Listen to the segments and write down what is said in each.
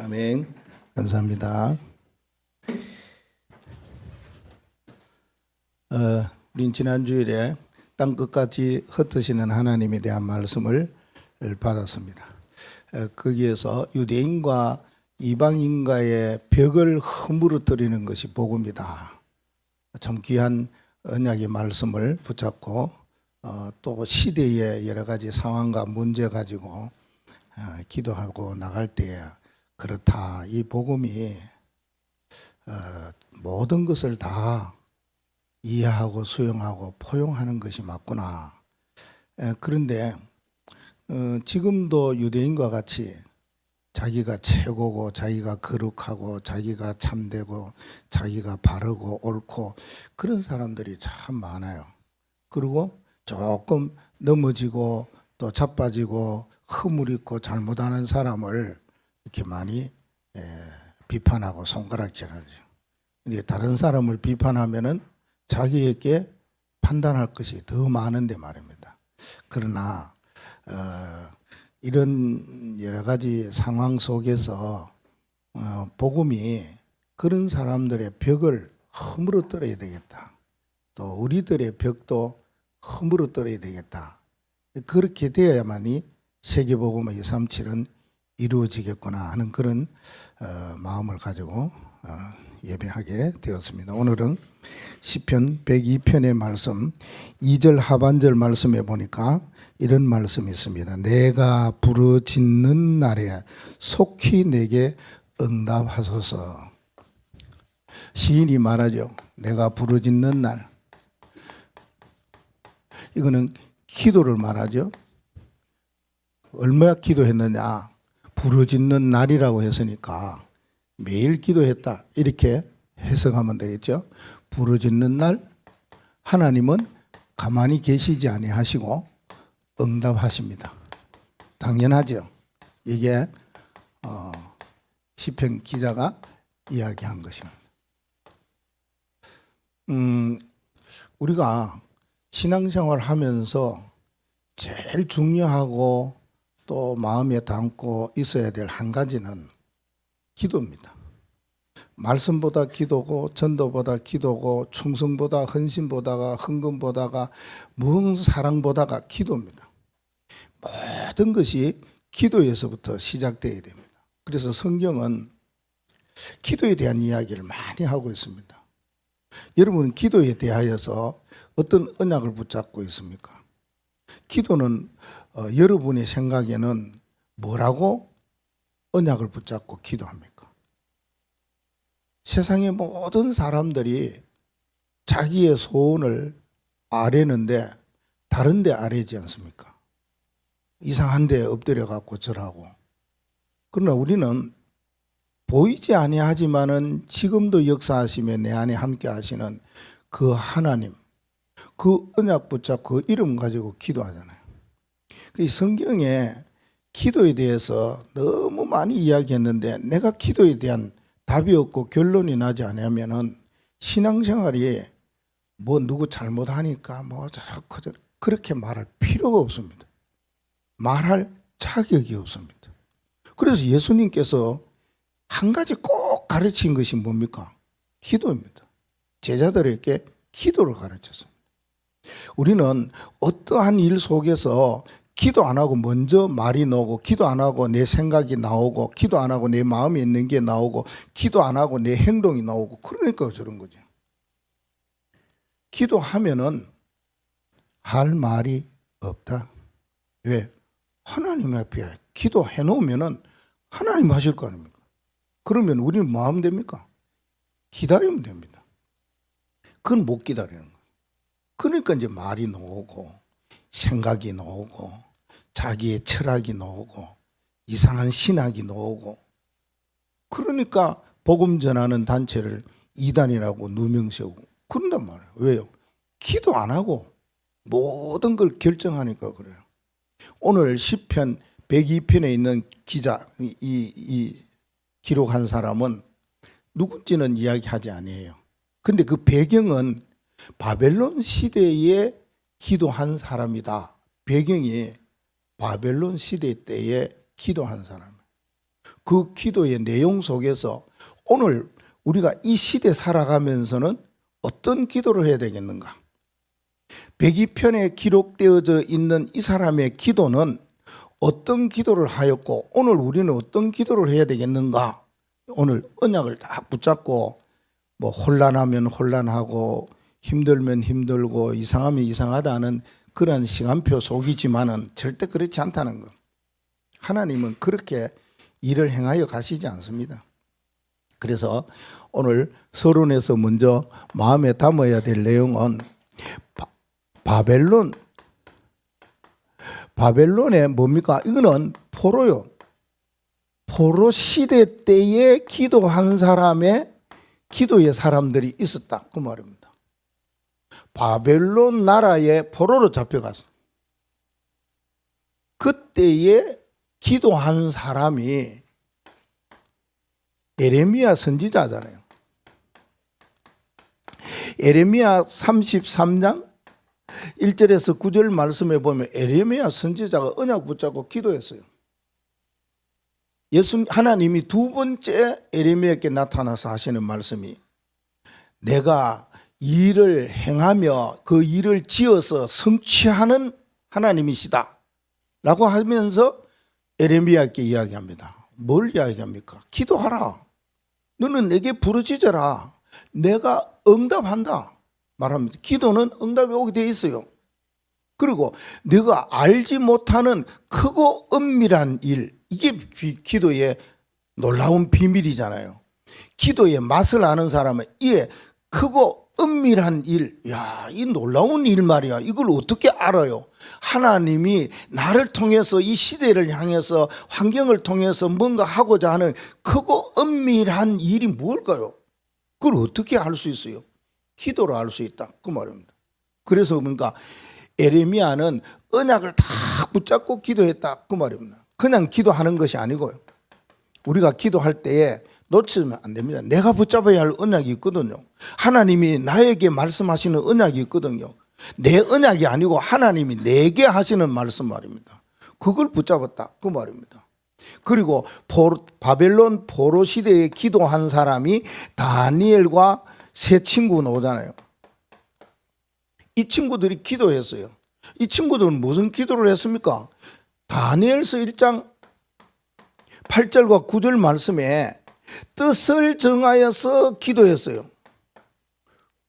아멘. 감사합니다. 우린 지난 주일에 땅 끝까지 흩으시는 하나님에 대한 말씀을 받았습니다. 거기에서 유대인과 이방인과의 벽을 허물어뜨리는 것이 복음이다. 참 귀한 언약의 말씀을 붙잡고 또 시대의 여러 가지 상황과 문제 가지고 기도하고 나갈 때에 그렇다. 이 복음이 모든 것을 다 이해하고 수용하고 포용하는 것이 맞구나. 그런데 지금도 유대인과 같이 자기가 최고고 자기가 거룩하고 자기가 참되고 자기가 바르고 옳고 그런 사람들이 참 많아요. 그리고 조금 넘어지고 또 자빠지고 허물 있고 잘못하는 사람을 이렇게 많이 비판하고 손가락질하죠. 근데 다른 사람을 비판하면은 자기에게 판단할 것이 더 많은데 말입니다. 그러나 이런 여러 가지 상황 속에서 복음이 그런 사람들의 벽을 허물어뜨려야 되겠다. 또 우리들의 벽도 허물어뜨려야 되겠다. 그렇게 되어야만이 세계복음 237은 이루어지겠구나 하는 그런 마음을 가지고 예배하게 되었습니다. 오늘은 시편 102편의 말씀 2절 하반절 말씀에 보니까 이런 말씀이 있습니다. 내가 부르짖는 날에 속히 내게 응답하소서. 시인이 말하죠. 내가 부르짖는 날. 이거는 기도를 말하죠. 얼마나 기도했느냐. 부르짖는 날이라고 했으니까 매일 기도했다. 이렇게 해석하면 되겠죠. 부르짖는 날 하나님은 가만히 계시지 아니하시고 응답하십니다. 당연하죠. 이게 시편 기자가 이야기한 것입니다. 우리가 신앙생활 하면서 제일 중요하고 또 마음에 담고 있어야 될 한 가지는 기도입니다. 말씀보다 기도고 전도보다 기도고 충성보다 헌신보다가 헌금보다가 무언 사랑보다가 기도입니다. 모든 것이 기도에서부터 시작되어야 됩니다. 그래서 성경은 기도에 대한 이야기를 많이 하고 있습니다. 여러분은 기도에 대하여서 어떤 언약을 붙잡고 있습니까? 기도는 여러분의 생각에는 뭐라고 언약을 붙잡고 기도합니까? 세상의 모든 사람들이 자기의 소원을 아뢰는데 다른 데 아뢰지 않습니까? 이상한 데 엎드려 갖고 절하고. 그러나 우리는 보이지 아니하지만은 지금도 역사하시며 내 안에 함께 하시는 그 하나님, 그 언약 붙잡고 그 이름 가지고 기도하잖아요. 그 성경에 기도에 대해서 너무 많이 이야기했는데 내가 기도에 대한 답이 없고 결론이 나지 않으면은 신앙생활이 뭐 누구 잘못하니까 뭐 저렇게 그렇게 말할 필요가 없습니다. 말할 자격이 없습니다. 그래서 예수님께서 한 가지 꼭 가르친 것이 뭡니까? 기도입니다. 제자들에게 기도를 가르쳤습니다. 우리는 어떠한 일 속에서 기도 안 하고 먼저 말이 나오고 기도 안 하고 내 생각이 나오고 기도 안 하고 내 마음에 있는 게 나오고 기도 안 하고 내 행동이 나오고 그러니까 저런 거죠. 기도하면은 할 말이 없다. 왜? 하나님 앞에 기도해 놓으면은 하나님 하실 거 아닙니까? 그러면 우리는 뭐 하면 됩니까? 기다리면 됩니다. 그건 못 기다리는 거예요. 그러니까 이제 말이 나오고 생각이 나오고 자기의 철학이 나오고 이상한 신학이 나오고 그러니까 복음 전하는 단체를 이단이라고 누명 세우고 그런단 말이에요. 왜요? 기도 안 하고 모든 걸 결정하니까 그래요. 오늘 시편 102편에 있는 기자 이 기록한 사람은 누군지는 이야기하지 아니에요. 근데 그 배경은 바벨론 시대에 기도한 사람이다. 배경이 바벨론 시대 때에 기도한 사람. 그 기도의 내용 속에서 오늘 우리가 이 시대 살아가면서는 어떤 기도를 해야 되겠는가? 102편에 기록되어져 있는 이 사람의 기도는 어떤 기도를 하였고 오늘 우리는 어떤 기도를 해야 되겠는가? 오늘 언약을 딱 붙잡고 뭐 혼란하면 혼란하고 힘들면 힘들고 이상하면 이상하다는 그런 시간표 속이지만은 절대 그렇지 않다는 것. 하나님은 그렇게 일을 행하여 가시지 않습니다. 그래서 오늘 서론에서 먼저 마음에 담아야 될 내용은 바벨론의 뭡니까? 이거는 포로요. 포로 시대 때에 기도한 사람의 기도의 사람들이 있었다 그 말입니다. 바벨론 나라에 포로로 잡혀갔어. 그때에 기도한 사람이 예레미야 선지자잖아요. 예레미야 33장 1절에서 9절 말씀에 보면 예레미야 선지자가 언약 붙잡고 기도했어요. 하나님이 두 번째 예레미야에게 나타나서 하시는 말씀이 내가 일을 행하며 그 일을 지어서 성취하는 하나님이시다 라고 하면서 예레미야에게 이야기합니다. 뭘 이야기합니까? 기도하라. 너는 내게 부르짖어라. 내가 응답한다 말합니다. 기도는 응답이 오게 돼 있어요. 그리고 네가 알지 못하는 크고 은밀한 일, 이게 기도의 놀라운 비밀이잖아요. 기도의 맛을 아는 사람은 이게 크고 은밀한 일, 야, 이 놀라운 일 말이야. 이걸 어떻게 알아요? 하나님이 나를 통해서 이 시대를 향해서 환경을 통해서 뭔가 하고자 하는 크고 은밀한 일이 뭘까요? 그걸 어떻게 알 수 있어요? 기도로 알 수 있다 그 말입니다. 그래서 그러니까 예레미야는 언약을 다 붙잡고 기도했다 그 말입니다. 그냥 기도하는 것이 아니고요. 우리가 기도할 때에 놓치면 안 됩니다. 내가 붙잡아야 할 언약이 있거든요. 하나님이 나에게 말씀하시는 언약이 있거든요. 내 언약이 아니고 하나님이 내게 하시는 말씀 말입니다. 그걸 붙잡았다 그 말입니다. 그리고 바벨론 포로 시대에 기도한 사람이 다니엘과 세 친구 나오잖아요. 이 친구들이 기도했어요. 이 친구들은 무슨 기도를 했습니까? 다니엘서 1장 8절과 9절 말씀에 뜻을 정하여서 기도했어요.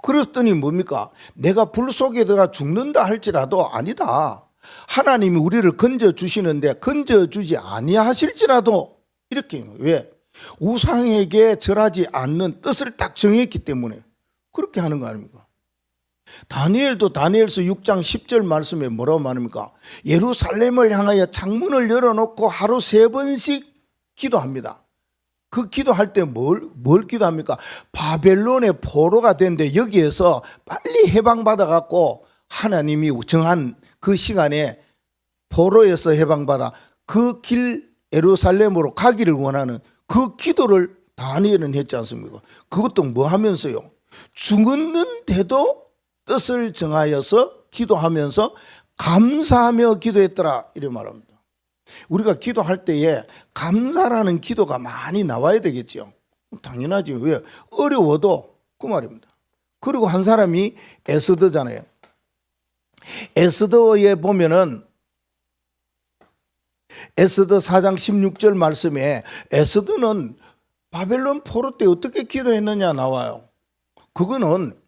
그랬더니 뭡니까? 내가 불 속에 들어가 죽는다 할지라도 아니다. 하나님이 우리를 건져주시는데 건져주지 아니하실지라도 이렇게. 왜? 우상에게 절하지 않는 뜻을 딱 정했기 때문에 그렇게 하는 거 아닙니까? 다니엘도 다니엘서 6장 10절 말씀에 뭐라고 말합니까? 예루살렘을 향하여 창문을 열어놓고 하루 3번씩 기도합니다. 그 기도할 때 뭘 기도합니까? 바벨론의 포로가 된데 여기에서 빨리 해방받아 갖고 하나님이 정한 그 시간에 포로에서 해방받아 그 길 예루살렘으로 가기를 원하는 그 기도를 다니엘은 했지 않습니까? 그것도 뭐 하면서요? 죽었는데도 뜻을 정하여서 기도하면서 감사하며 기도했더라 이렇게 말합니다. 우리가 기도할 때에 감사라는 기도가 많이 나와야 되겠죠. 당연하지. 왜? 어려워도 그 말입니다. 그리고 한 사람이 에스더잖아요. 에스더에 보면은 에스더 4장 16절 말씀에 에스더는 바벨론 포로 때 어떻게 기도했느냐 나와요. 그거는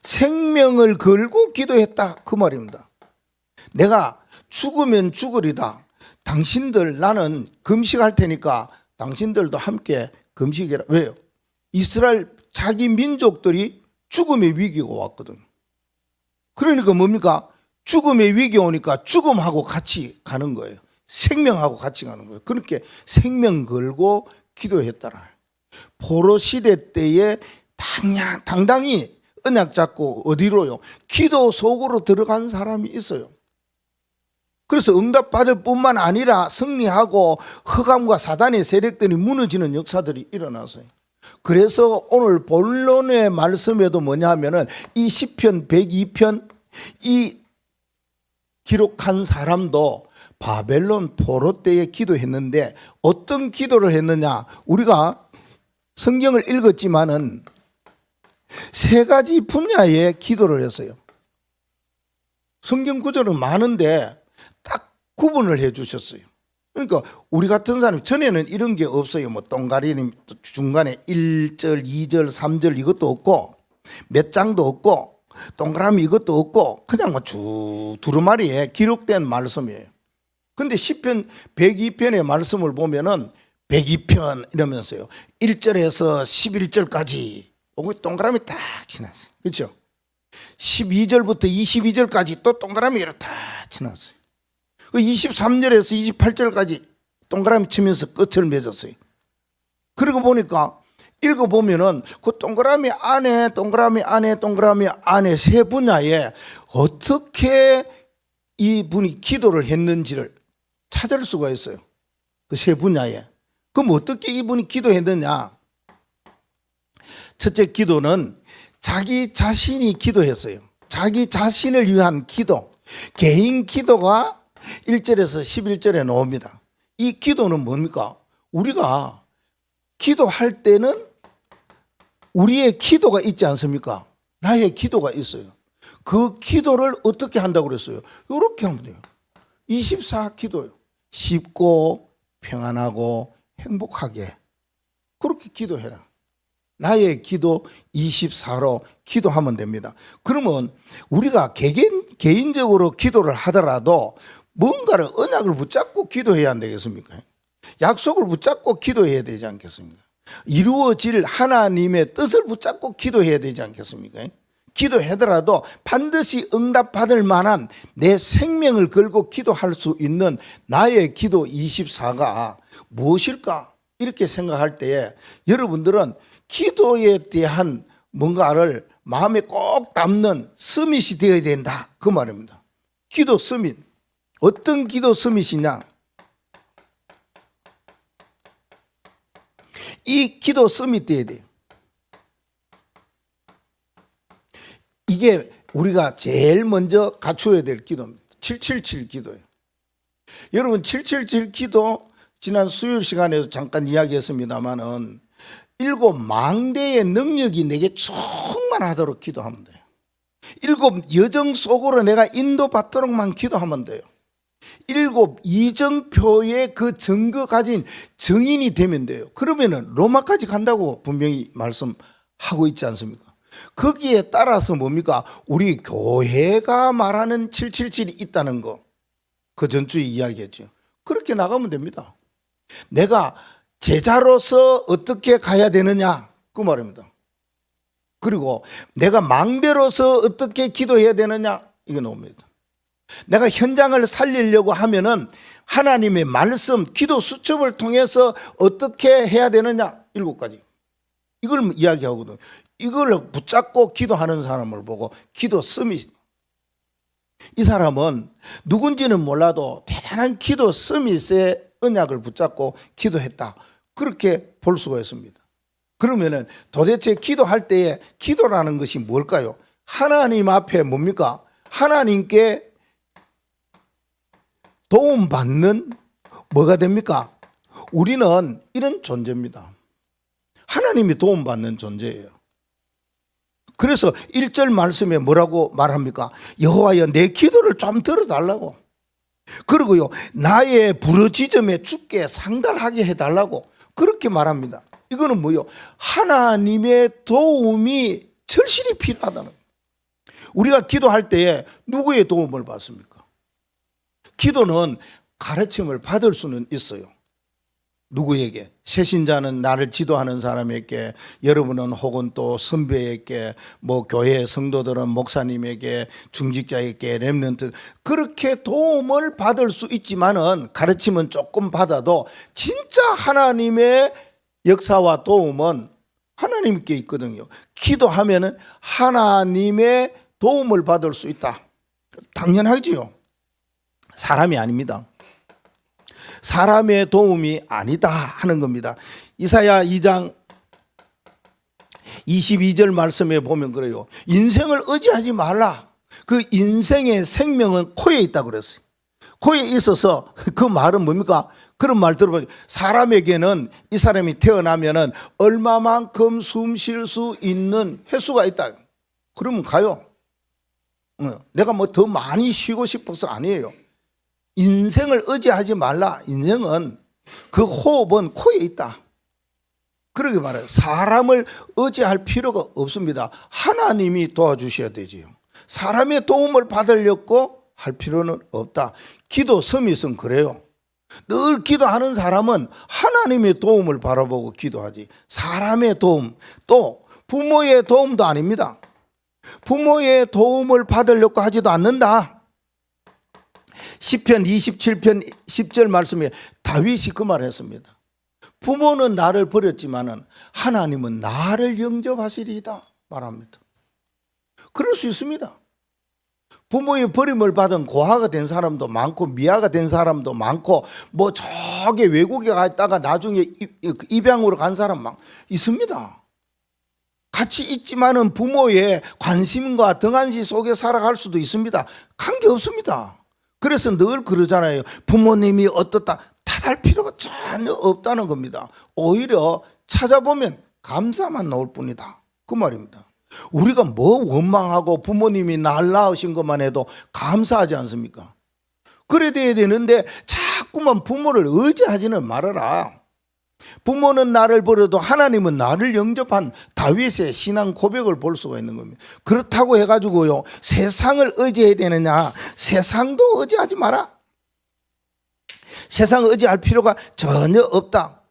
생명을 걸고 기도했다 그 말입니다. 내가 죽으면 죽으리다. 당신들 나는 금식할 테니까 당신들도 함께 금식해라. 왜요? 이스라엘 자기 민족들이 죽음의 위기가 왔거든. 그러니까 뭡니까? 죽음의 위기 오니까 죽음하고 같이 가는 거예요. 생명하고 같이 가는 거예요. 그렇게 생명 걸고 기도했더라. 포로 시대 때에 당당히 언약 잡고 어디로요? 기도 속으로 들어간 사람이 있어요. 그래서 응답받을 뿐만 아니라 승리하고 흑암과 사단의 세력들이 무너지는 역사들이 일어났어요. 그래서 오늘 본론의 말씀에도 뭐냐 하면은 이 시편 102편 이 기록한 사람도 바벨론 포로 때에 기도했는데 어떤 기도를 했느냐? 우리가 성경을 읽었지만은 세 가지 분야의 기도를 했어요. 성경 구절은 많은데 딱 구분을 해 주셨어요. 그러니까 우리 같은 사람 전에는 이런 게 없어요. 뭐 동가리님 중간에 1절, 2절, 3절 이것도 없고 몇 장도 없고 동그라미 이것도 없고 그냥 뭐 쭉 두루마리에 기록된 말씀이에요. 근데 시편 102편의 말씀을 보면은 102편 이러면서요. 1절에서 11절까지 동그라미 딱 지났어요. 그렇죠? 12절부터 22절까지 또 동그라미 이렇게 다 지났어요. 23절에서 28절까지 동그라미 치면서 끝을 맺었어요. 그리고 보니까 읽어보면은 그 동그라미 안에 동그라미 안에 동그라미 안에 세 분야에 어떻게 이분이 기도를 했는지를 찾을 수가 있어요. 그 세 분야에. 그럼 어떻게 이분이 기도했느냐? 첫째 기도는 자기 자신이 기도했어요. 자기 자신을 위한 기도. 개인 기도가 1절에서 11절에 나옵니다. 이 기도는 뭡니까? 우리가 기도할 때는 우리의 기도가 있지 않습니까? 나의 기도가 있어요. 그 기도를 어떻게 한다고 그랬어요? 이렇게 하면 돼요. 24 기도요. 쉽고 평안하고 행복하게 그렇게 기도해라. 나의 기도 24로 기도하면 됩니다. 그러면 우리가 개인적으로 기도를 하더라도 뭔가를 언약을 붙잡고 기도해야 안 되겠습니까? 약속을 붙잡고 기도해야 되지 않겠습니까? 이루어질 하나님의 뜻을 붙잡고 기도해야 되지 않겠습니까? 기도하더라도 반드시 응답받을 만한 내 생명을 걸고 기도할 수 있는 나의 기도 24가 무엇일까? 이렇게 생각할 때에 여러분들은 기도에 대한 뭔가를 마음에 꼭 담는 서밋이 되어야 된다. 그 말입니다. 기도 서밋. 어떤 기도 서밋이냐? 이 기도 서밋 되어야 돼요. 이게 우리가 제일 먼저 갖춰야 될 기도입니다. 777 기도예요. 여러분 777 기도 지난 수요일 시간에도 잠깐 이야기했습니다마는 7 망대의 능력이 내게 충만하도록 기도하면 돼요. 7 여정 속으로 내가 인도받도록만 기도하면 돼요. 7 이정표의 그 증거 가진 증인이 되면 돼요. 그러면은 로마까지 간다고 분명히 말씀하고 있지 않습니까? 거기에 따라서 뭡니까? 우리 교회가 말하는 777이 있다는 거. 그 전주에 이야기했죠. 그렇게 나가면 됩니다. 내가 제자로서 어떻게 가야 되느냐? 그 말입니다. 그리고 내가 망대로서 어떻게 기도해야 되느냐? 이거 나옵니다. 내가 현장을 살리려고 하면은 하나님의 말씀, 기도 수첩을 통해서 어떻게 해야 되느냐? 7가지. 이걸 이야기하거든요. 이걸 붙잡고 기도하는 사람을 보고 기도 서밋. 이 사람은 누군지는 몰라도 대단한 기도 서밋의 언약을 붙잡고 기도했다. 그렇게 볼 수가 있습니다. 그러면은 도대체 기도할 때에 기도라는 것이 뭘까요? 하나님 앞에 뭡니까? 하나님께 도움받는 뭐가 됩니까? 우리는 이런 존재입니다. 하나님이 도움받는 존재예요. 그래서 1절 말씀에 뭐라고 말합니까? 여호와여 내 기도를 좀 들어달라고. 그리고요 나의 부르짖음에 주께 상달하게 해달라고 그렇게 말합니다. 이거는 뭐요? 하나님의 도움이 절실히 필요하다는 거예요. 우리가 기도할 때에 누구의 도움을 받습니까? 기도는 가르침을 받을 수는 있어요. 누구에게? 새신자는 나를 지도하는 사람에게, 여러분은 혹은 또 선배에게, 뭐 교회 성도들은 목사님에게, 중직자에게, 렘넌트 그렇게 도움을 받을 수 있지만은 가르침은 조금 받아도 진짜 하나님의 역사와 도움은 하나님께 있거든요. 기도하면은 하나님의 도움을 받을 수 있다. 당연하지요. 사람이 아닙니다. 사람의 도움이 아니다 하는 겁니다. 이사야 2장 22절 말씀에 보면 그래요. 인생을 의지하지 말라. 그 인생의 생명은 코에 있다고 그랬어요. 코에 있어서 그 말은 뭡니까? 그런 말 들어보니 사람에게는 이 사람이 태어나면은 얼마만큼 숨 쉴 수 있는 횟수가 있다. 그러면 가요. 내가 뭐 더 많이 쉬고 싶어서 아니에요. 인생을 의지하지 말라. 인생은 그 호흡은 코에 있다. 그러게 말해요. 사람을 의지할 필요가 없습니다. 하나님이 도와주셔야 되지요. 사람의 도움을 받으려고 할 필요는 없다. 기도 서밋은 그래요. 늘 기도하는 사람은 하나님의 도움을 바라보고 기도하지, 사람의 도움, 또 부모의 도움도 아닙니다. 부모의 도움을 받으려고 하지도 않는다. 시편 27편 10절 말씀에 다윗이 그 말을 했습니다. 부모는 나를 버렸지만은 하나님은 나를 영접하시리이다 말합니다. 그럴 수 있습니다. 부모의 버림을 받은 고아가 된 사람도 많고 미아가 된 사람도 많고 뭐 저기 외국에 갔다가 나중에 입양으로 간 사람 막 있습니다. 같이 있지만은 부모의 관심과 등한시 속에 살아갈 수도 있습니다. 관계없습니다. 그래서 늘 그러잖아요. 부모님이 어떻다 탓할 필요가 전혀 없다는 겁니다. 오히려 찾아보면 감사만 나올 뿐이다. 그 말입니다. 우리가 뭐 원망하고 부모님이 날 낳으신 것만 해도 감사하지 않습니까? 그래 돼야 되는데 자꾸만 부모를 의지하지는 말아라. 부모는 나를 버려도 하나님은 나를 영접한 다윗의 신앙 고백을 볼 수가 있는 겁니다. 그렇다고 해가지고요 세상을 의지해야 되느냐? 세상도 의지하지 마라. 세상을 의지할 필요가 전혀 없다.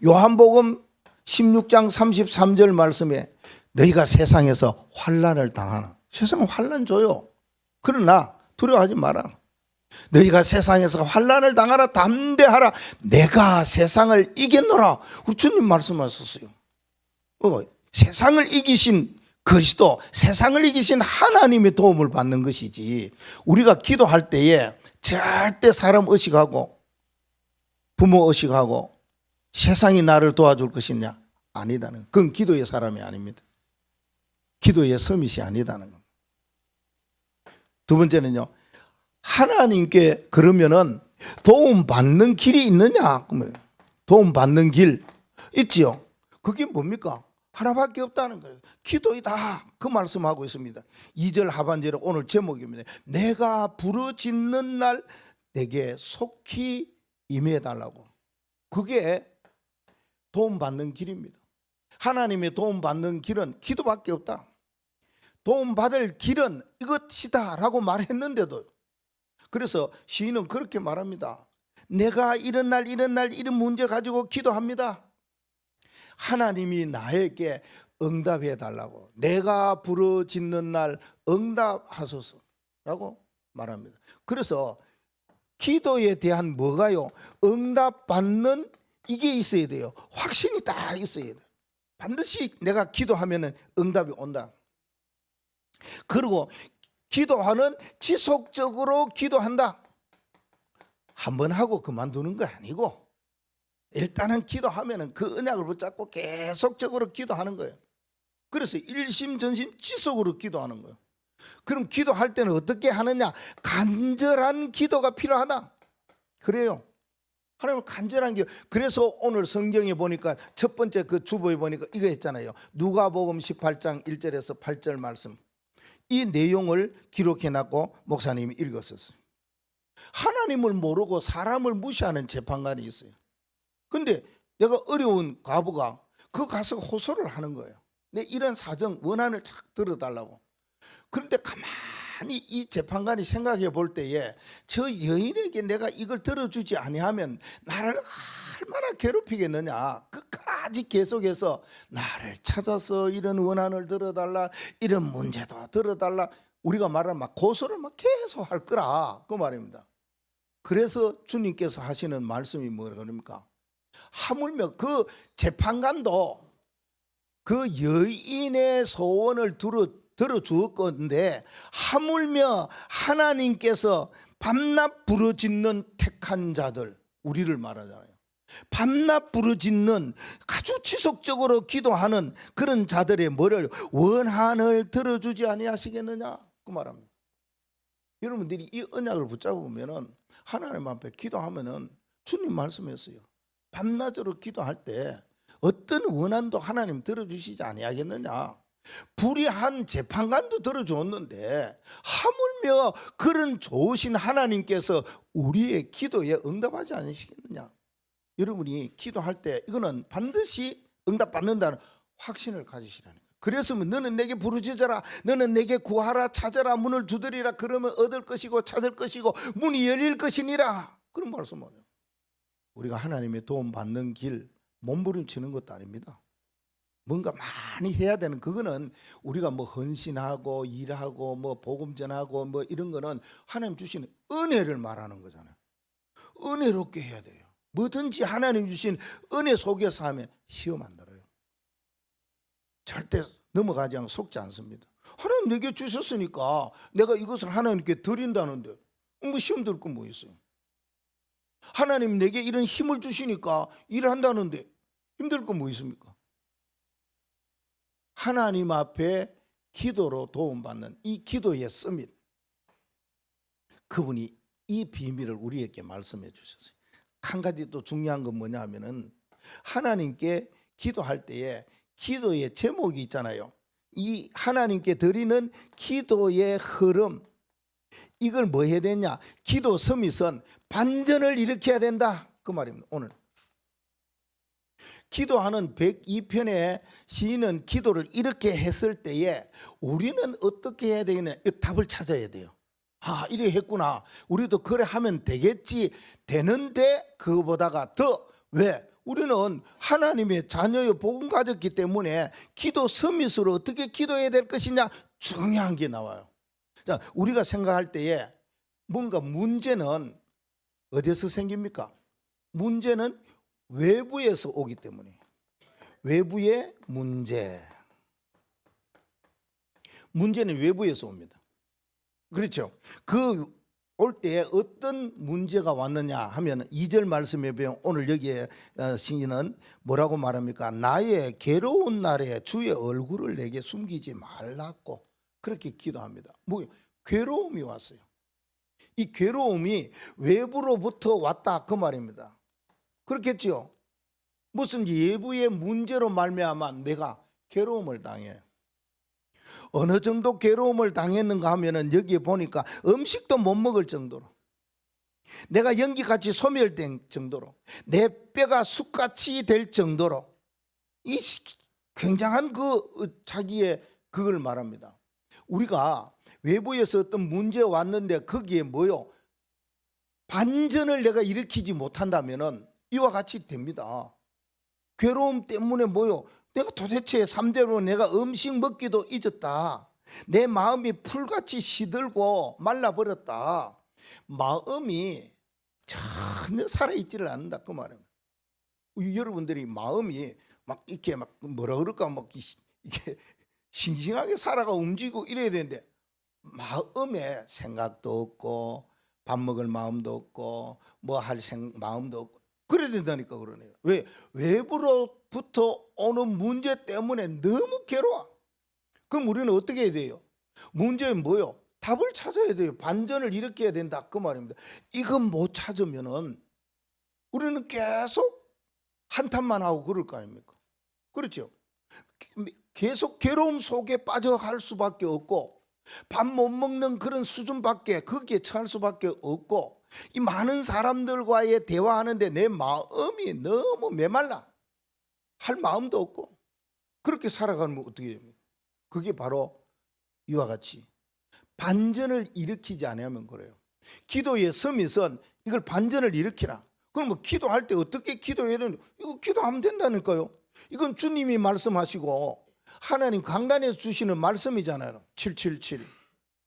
요한복음 16장 33절 말씀에 너희가 세상에서 환난을 당하나. 세상은 환난 줘요. 그러나 두려워하지 마라. 너희가 세상에서 환난을 당하라. 담대하라. 내가 세상을 이겼노라. 주님 말씀하셨어요. 세상을 이기신 그리스도, 세상을 이기신 하나님의 도움을 받는 것이지, 우리가 기도할 때에 절대 사람 의식하고 부모 의식하고 세상이 나를 도와줄 것이냐? 아니다는, 그건 기도의 사람이 아닙니다. 기도의 서밋이 아니다는 겁니다. 두 번째는요, 하나님께 그러면은 도움 받는 길이 있느냐? 도움 받는 길 있지요. 그게 뭡니까? 하나밖에 없다는 거예요. 기도이다. 그 말씀하고 있습니다. 2절 하반절에 오늘 제목입니다. 내가 부르짖는 날 내게 속히 임해달라고. 그게 도움 받는 길입니다. 하나님의 도움 받는 길은 기도밖에 없다. 도움 받을 길은 이것이다 라고 말했는데도, 그래서 시인은 그렇게 말합니다. 내가 이런 날 이런 문제 가지고 기도합니다. 하나님이 나에게 응답해 달라고. 내가 부르짖는 날 응답하소서라고 말합니다. 그래서 기도에 대한 뭐가요? 응답받는 이게 있어야 돼요. 확신이 딱 있어야 돼요. 반드시 내가 기도하면 응답이 온다. 그리고 기도하는 지속적으로 기도한다. 한번 하고 그만두는 거 아니고 일단은 기도하면 그 언약을 붙잡고 계속적으로 기도하는 거예요. 그래서 일심전심 지속으로 기도하는 거예요. 그럼 기도할 때는 어떻게 하느냐? 간절한 기도가 필요하다. 그래요. 하나님은 간절한 기도. 그래서 오늘 성경에 보니까 첫 번째 그 주보에 보니까 이거 했잖아요. 누가복음 18장 1절에서 8절 말씀. 이 내용을 기록해놨고 목사님이 읽었었어요. 하나님을 모르고 사람을 무시하는 재판관이 있어요. 근데 내가 어려운 과부가 그 가서 호소를 하는 거예요. 내 이런 사정 원한을 착 들어달라고. 그런데 가만히 이 재판관이 생각해 볼 때에 저 여인에게 내가 이걸 들어주지 아니하면 나를 얼마나 괴롭히겠느냐. 끝까지 계속해서 나를 찾아서 이런 원한을 들어달라, 이런 문제도 들어달라, 우리가 말하면 막 고소를 막 계속 할 거라 그 말입니다. 그래서 주님께서 하시는 말씀이 뭐랍니까? 하물며 그 재판관도 그 여인의 소원을 들어주었 건데, 하물며 하나님께서 밤낮 부르짖는 택한 자들, 우리를 말하잖아요. 밤낮 부르짖는 아주 지속적으로 기도하는 그런 자들의 뭐를 원한을 들어주지 아니하시겠느냐 그 말합니다. 여러분들이 이 언약을 붙잡으면은 하나님 앞에 기도하면은 주님 말씀했어요. 밤낮으로 기도할 때 어떤 원한도 하나님 들어주시지 아니하겠느냐. 불의한 재판관도 들어줬는데 하물며 그런 좋으신 하나님께서 우리의 기도에 응답하지 않으시겠느냐. 여러분이 기도할 때 이거는 반드시 응답받는다는 확신을 가지시라니까. 그래서 너는 내게 부르짖어라, 너는 내게 구하라, 찾아라, 문을 두드리라. 그러면 얻을 것이고 찾을 것이고 문이 열릴 것이니라. 그런 말씀이에요. 우리가 하나님의 도움 받는 길 몸부림치는 것도 아닙니다. 뭔가 많이 해야 되는, 그거는 우리가 뭐 헌신하고 일하고 뭐 복음 전하고 뭐 이런 거는 하나님 주시는 은혜를 말하는 거잖아요. 은혜롭게 해야 돼요. 뭐든지 하나님 주신 은혜 속에서 하면 시험 안 들어요. 절대 넘어가지 않고 속지 않습니다. 하나님 내게 주셨으니까 내가 이것을 하나님께 드린다는데 뭐 시험 들 건 뭐 있어요. 하나님 내게 이런 힘을 주시니까 일한다는데 힘들 건 뭐 있습니까? 하나님 앞에 기도로 도움받는 이 기도의 서밋, 그분이 이 비밀을 우리에게 말씀해 주셨어요. 한 가지 또 중요한 건 뭐냐 하면은 하나님께 기도할 때에 기도의 제목이 있잖아요. 이 하나님께 드리는 기도의 흐름, 이걸 뭐 해야 되냐? 기도 서밋은 반전을 일으켜야 된다, 그 말입니다. 오늘 기도하는 102편의 시인은 기도를 이렇게 했을 때에 우리는 어떻게 해야 되겠냐? 답을 찾아야 돼요. 아, 이래 했구나, 우리도 그래 하면 되겠지. 되는데 그거보다가 더, 왜? 우리는 하나님의 자녀의 복음 가졌기 때문에 기도 서밋으로 어떻게 기도해야 될 것이냐, 중요한 게 나와요. 자, 우리가 생각할 때에 뭔가 문제는 어디서 생깁니까? 문제는 외부에서 오기 때문에. 외부의 문제는 외부에서 옵니다. 그렇죠? 그 올 때 어떤 문제가 왔느냐 하면 2절 말씀에 보면 오늘 여기에 시인은 뭐라고 말합니까? 나의 괴로운 날에 주의 얼굴을 내게 숨기지 말라고 그렇게 기도합니다. 뭐 괴로움이 왔어요. 이 괴로움이 외부로부터 왔다, 그 말입니다. 그렇겠죠? 무슨 외부의 문제로 말미암아 내가 괴로움을 당해요. 어느 정도 괴로움을 당했는가 하면은 여기에 보니까 음식도 못 먹을 정도로, 내가 연기같이 소멸된 정도로, 내 뼈가 숯같이 될 정도로, 이 굉장한 그 자기의 그걸 말합니다. 우리가 외부에서 어떤 문제 왔는데 거기에 뭐요? 반전을 내가 일으키지 못한다면은 이와 같이 됩니다. 괴로움 때문에 뭐요? 내가 도대체 3대로 내가 음식 먹기도 잊었다. 내 마음이 풀같이 시들고 말라버렸다. 마음이 전혀 살아있지를 않는다, 그 말이에요. 여러분들이 마음이 막 이렇게 막 뭐라 그럴까, 막 이렇게 싱싱하게 살아가 움직이고 이래야 되는데 마음에 생각도 없고 밥 먹을 마음도 없고 뭐 할 마음도 없고 그래야 된다니까. 그러네요. 왜? 외부로부터 오는 문제 때문에 너무 괴로워. 그럼 우리는 어떻게 해야 돼요? 문제는 뭐요? 답을 찾아야 돼요. 반전을 일으켜야 된다, 그 말입니다. 이건 못 찾으면은 우리는 계속 한탄만 하고 그럴 거 아닙니까? 그렇죠? 계속 괴로움 속에 빠져갈 수밖에 없고 밥 못 먹는 그런 수준밖에, 거기에 처할 수밖에 없고, 이 많은 사람들과의 대화하는데 내 마음이 너무 메말라, 할 마음도 없고 그렇게 살아가면 어떻게 됩니까? 그게 바로 이와 같이 반전을 일으키지 않으면 그래요. 기도의 서밋은 이걸 반전을 일으키라. 그럼 뭐 기도할 때 어떻게 기도해야 되는지, 이거 기도하면 된다니까요. 이건 주님이 말씀하시고 하나님 강단에서 주시는 말씀이잖아요. 777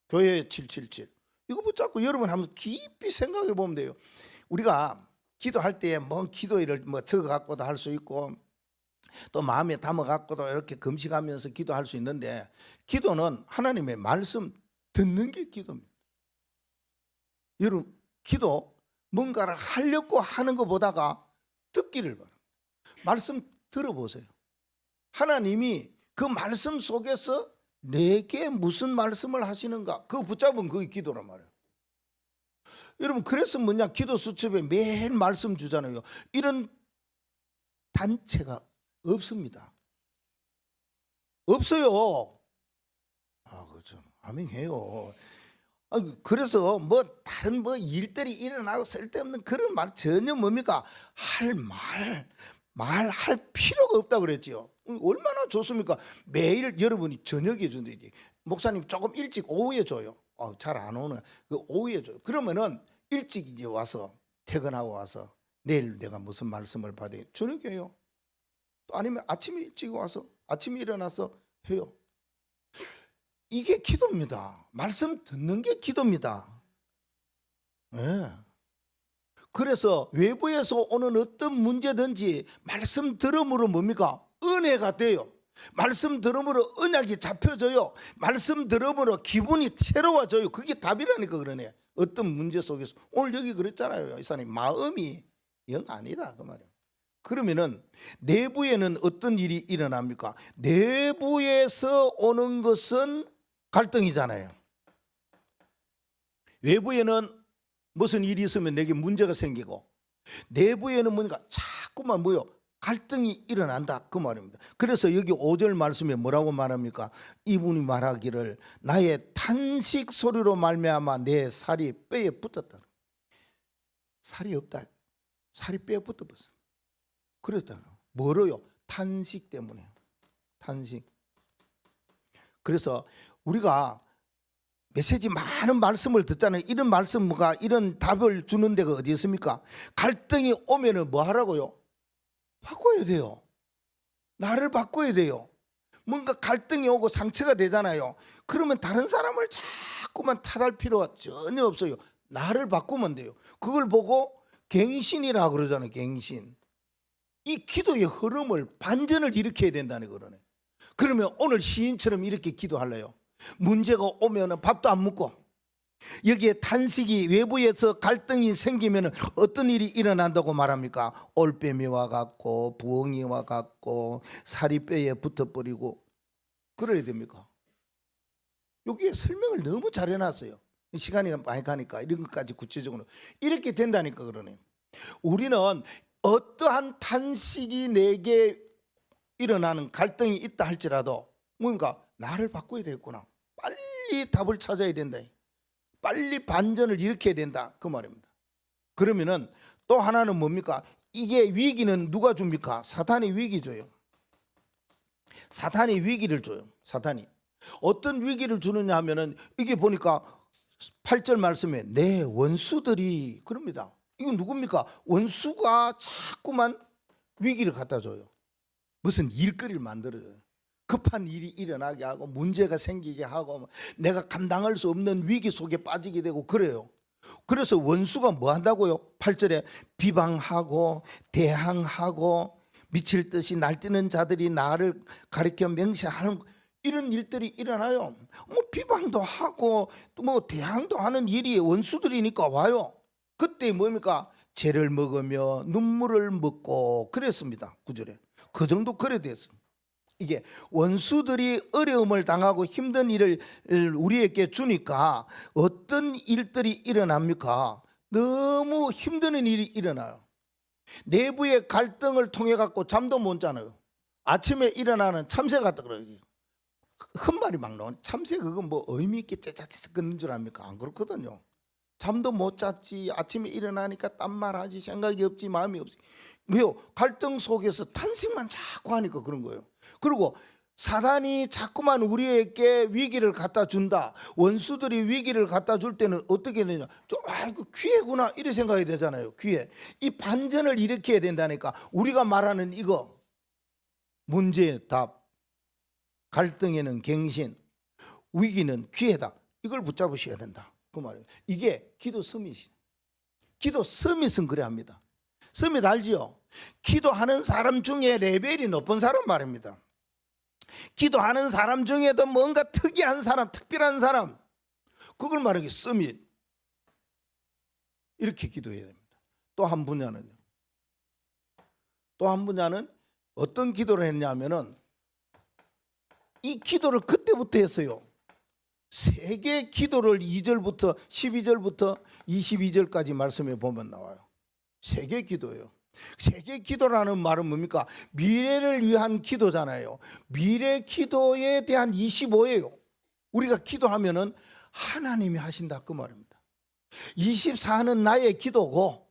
교회 777 이거 붙잡고 여러분 한번 깊이 생각해 보면 돼요. 우리가 기도할 때 뭐 기도를 뭐 적어 갖고도 할 수 있고 또 마음에 담아 갖고도 이렇게 금식하면서 기도할 수 있는데, 기도는 하나님의 말씀 듣는 게 기도입니다. 여러분, 기도 뭔가를 하려고 하는 것보다가 듣기를 바랍니다. 말씀 들어보세요. 하나님이 그 말씀 속에서 내게 무슨 말씀을 하시는가, 그거 붙잡으면 그게 기도란 말이에요. 여러분 그래서 뭐냐, 기도 수첩에 매일 말씀 주잖아요. 이런 단체가 없습니다. 없어요. 그죠. 아멘해요. 그래서 뭐 다른 뭐 일들이 일어나고 쓸데없는 그런 말 전혀 뭡니까? 말할 필요가 없다 그랬지요. 얼마나 좋습니까? 매일 여러분이 저녁에 준다지. 목사님 조금 일찍 오후에 줘요. 잘 안 오는 그 오후에 줘요. 그러면은 일찍 이제 와서 퇴근하고 와서 내일 내가 무슨 말씀을 받아요. 저녁에 해요. 또 아니면 아침에 일찍 와서 아침에 일어나서 해요. 이게 기도입니다. 말씀 듣는 게 기도입니다. 네. 그래서 외부에서 오는 어떤 문제든지 말씀 들음으로 뭡니까? 은혜가 돼요. 말씀 들음으로 언약이 잡혀져요. 말씀 들음으로 기분이 새로워져요. 그게 답이라니까 그러네. 어떤 문제 속에서 오늘 여기 그랬잖아요. 이사님 마음이 영 아니다 그 말이에요. 그러면은 내부에는 어떤 일이 일어납니까? 내부에서 오는 것은 갈등이잖아요. 외부에는 무슨 일이 있으면 내게 문제가 생기고 내부에는 뭔가 자꾸만 뭐요? 갈등이 일어난다 그 말입니다. 그래서 여기 5절 말씀에 뭐라고 말합니까? 이분이 말하기를 나의 탄식 소리로 말미암아 내 살이 뼈에 붙었다. 살이 없다. 살이 뼈에 붙어버렸어. 그랬다. 뭐로요? 탄식 때문에. 탄식. 그래서 우리가 메시지 많은 말씀을 듣잖아요. 이런 말씀과 이런 답을 주는 데가 어디 있습니까? 갈등이 오면은 뭐 하라고요? 바꿔야 돼요. 나를 바꿔야 돼요. 뭔가 갈등이 오고 상처가 되잖아요. 그러면 다른 사람을 자꾸만 탓할 필요가 전혀 없어요. 나를 바꾸면 돼요. 그걸 보고 갱신이라고 그러잖아요. 갱신. 이 기도의 흐름을 반전을 일으켜야 된다는 거네. 그러면 오늘 시인처럼 이렇게 기도할래요. 문제가 오면 밥도 안 먹고 여기에 탄식이 외부에서 갈등이 생기면 어떤 일이 일어난다고 말합니까? 올빼미와 같고 부엉이와 같고 살이 뼈에 붙어버리고 그래야 됩니까? 여기에 설명을 너무 잘 해놨어요. 시간이 많이 가니까 이런 것까지 구체적으로 이렇게 된다니까 그러네요. 우리는 어떠한 탄식이 내게 일어나는 갈등이 있다 할지라도 뭔가 나를 바꿔야 되겠구나. 빨리 답을 찾아야 된다. 빨리 반전을 일으켜야 된다 그 말입니다. 그러면은 또 하나는 뭡니까? 이게 위기는 누가 줍니까? 사탄이 위기 줘요. 사탄이 위기를 줘요. 사탄이 어떤 위기를 주느냐 하면은 이게 보니까 8절 말씀에 내 원수들이 그럽니다. 이건 누굽니까? 원수가 자꾸만 위기를 갖다 줘요. 무슨 일거리를 만들어요. 급한 일이 일어나게 하고 문제가 생기게 하고 내가 감당할 수 없는 위기 속에 빠지게 되고 그래요. 그래서 원수가 뭐 한다고요? 8절에 비방하고 대항하고 미칠 듯이 날뛰는 자들이 나를 가리켜 명시하는 이런 일들이 일어나요. 뭐 비방도 하고 또 뭐 대항도 하는 일이 원수들이니까 와요. 그때 뭡니까? 죄를 먹으며 눈물을 먹고 그랬습니다. 9절에 그 정도 그래 됐습니다. 이게 원수들이 어려움을 당하고 힘든 일을 우리에게 주니까 어떤 일들이 일어납니까? 너무 힘든 일이 일어나요. 내부의 갈등을 통해 갖고 잠도 못 자요. 아침에 일어나는 참새 같다 그래요. 흠말이 막 나온 참새 그거 뭐 의미 있게 째짜째짜 끊는 줄 압니까? 안 그렇거든요. 잠도 못 잤지. 아침에 일어나니까 딴말 하지. 생각이 없지. 마음이 없지. 왜요? 갈등 속에서 탄식만 자꾸 하니까 그런 거예요. 그리고 사단이 자꾸만 우리에게 위기를 갖다 준다. 원수들이 위기를 갖다 줄 때는 어떻게 되냐? 이거 기회구나 이렇게 생각이 되잖아요. 기회. 이 반전을 일으켜야 된다니까. 우리가 말하는 이거 문제의 답, 갈등에는 갱신, 위기는 기회다. 이걸 붙잡으셔야 된다. 그 말이에요. 이게 기도 서밋이. 기도 서밋은 그래 합니다. 서밋 알지요? 기도하는 사람 중에 레벨이 높은 사람 말입니다. 기도하는 사람 중에도 뭔가 특이한 사람, 특별한 사람, 그걸 말하기 서밋. 이렇게 기도해야 됩니다. 또 한 분야는요. 또 한 분야는 어떤 기도를 했냐면은 이 기도를 그때부터 했어요. 세 개의 기도를 2절부터 12절부터 22절까지 말씀해 보면 나와요. 세 개의 기도예요. 세 개의 기도라는 말은 뭡니까? 미래를 위한 기도잖아요. 미래 기도에 대한 25예요. 우리가 기도하면은 하나님이 하신다 그 말입니다. 24는 나의 기도고,